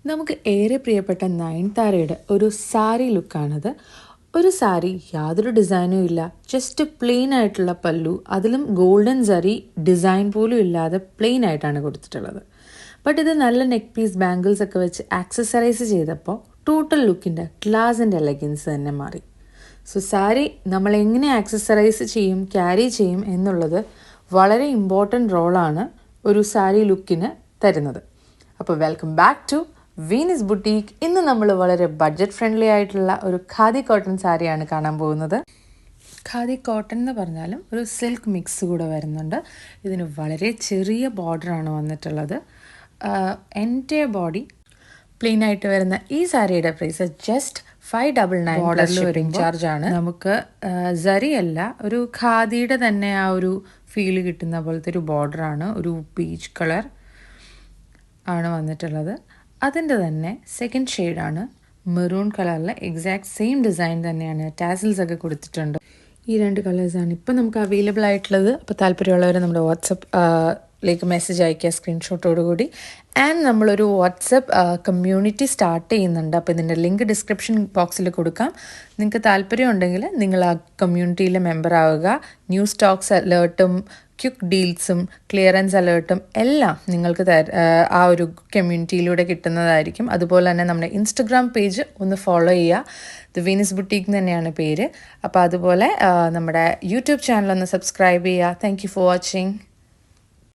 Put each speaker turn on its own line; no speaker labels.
നമുക്ക് ഏറെ പ്രിയപ്പെട്ട നയൻതാരയുടെ ഒരു സാരി ലുക്കാണിത്. ഒരു സാരി യാതൊരു ഡിസൈനും ഇല്ല, ജസ്റ്റ് പ്ലെയിൻ ആയിട്ടുള്ള പല്ലു, അതിലും ഗോൾഡൻ സറി ഡിസൈൻ പോലും ഇല്ലാതെ പ്ലെയിൻ ആയിട്ടാണ് കൊടുത്തിട്ടുള്ളത്. ബട്ട് ഇത് നല്ല നെക്ക് പീസ് ബാംഗിൾസ് ഒക്കെ വെച്ച് ആക്സസറൈസ് ചെയ്തപ്പോൾ ടോട്ടൽ ലുക്കിൻ്റെ ക്ലാസ് ആൻഡ് എലഗൻസ് തന്നെ മാറി. സോ സാരി നമ്മൾ എങ്ങനെ ആക്സസറൈസ് ചെയ്യും, ക്യാരി ചെയ്യും എന്നുള്ളത് വളരെ ഇമ്പോർട്ടൻറ്റ് റോളാണ് ഒരു സാരി ലുക്കിന് തരുന്നത്. അപ്പോൾ welcome back to Venus Boutique. ഇന്ന് നമ്മൾ വളരെ ബഡ്ജറ്റ് ഫ്രണ്ട്ലി ആയിട്ടുള്ള ഒരു ഖാദി കോട്ടൺ സാരിയാണ് കാണാൻ പോകുന്നത്. ഖാദി കോട്ടൺ എന്ന് പറഞ്ഞാലും ഒരു സിൽക്ക് മിക്സ് കൂടെ വരുന്നുണ്ട്. ഇതിന് വളരെ ചെറിയ ബോർഡറാണ് വന്നിട്ടുള്ളത്. എൻ്റെ ബോഡി പ്ലെയിൻ ആയിട്ട് വരുന്ന ഈ സാരിയുടെ പ്രൈസ് ജസ്റ്റ് 599 ബോർഡറിൽ വരും ചാർജാണ്. നമുക്ക് സറി അല്ല, ഒരു ഖാദിയുടെ തന്നെ ആ ഒരു ഫീല് കിട്ടുന്ന പോലത്തെ ഒരു ബോർഡറാണ്. ഒരു പീച്ച് കളർ ആണ് വന്നിട്ടുള്ളത്. അതിൻ്റെ തന്നെ സെക്കൻഡ് ഷെയ്ഡാണ് മെറൂൺ കളറിലെ എക്സാക്ട് സെയിം ഡിസൈൻ തന്നെയാണ്. ടാസിൽസ് ഒക്കെ കൊടുത്തിട്ടുണ്ട്. ഈ രണ്ട് കളേഴ്സാണ് ഇപ്പം നമുക്ക് അവൈലബിൾ ആയിട്ടുള്ളത്. അപ്പോൾ താല്പര്യമുള്ളവർ നമ്മുടെ വാട്സപ്പിലേക്ക് മെസ്സേജ് അയക്കുക സ്ക്രീൻഷോട്ടോടുകൂടി. ആൻഡ് നമ്മളൊരു വാട്സപ്പ് കമ്മ്യൂണിറ്റി സ്റ്റാർട്ട് ചെയ്യുന്നുണ്ട്. അപ്പോൾ ഇതിൻ്റെ ലിങ്ക് ഡിസ്ക്രിപ്ഷൻ ബോക്സിൽ കൊടുക്കാം. നിങ്ങൾക്ക് താല്പര്യമുണ്ടെങ്കിൽ നിങ്ങൾ ആ കമ്മ്യൂണിറ്റിയിലെ മെമ്പർ ആവുക. ന്യൂ സ്റ്റോക്സ് അലേർട്ടും ക്വിക്ക് ഡീൽസും ക്ലിയറൻസ് അലേർട്ടും എല്ലാം നിങ്ങൾക്ക് ആ ഒരു കമ്മ്യൂണിറ്റിയിലൂടെ കിട്ടുന്നതായിരിക്കും. അതുപോലെ തന്നെ നമ്മുടെ ഇൻസ്റ്റഗ്രാം പേജ് ഒന്ന് ഫോളോ ചെയ്യുക. ദ വീനസ് ബുട്ടീക്ക് തന്നെയാണ് പേര്. അപ്പോൾ അതുപോലെ നമ്മുടെ യൂട്യൂബ് ചാനൽ ഒന്ന് സബ്സ്ക്രൈബ് ചെയ്യുക. Thank you for watching.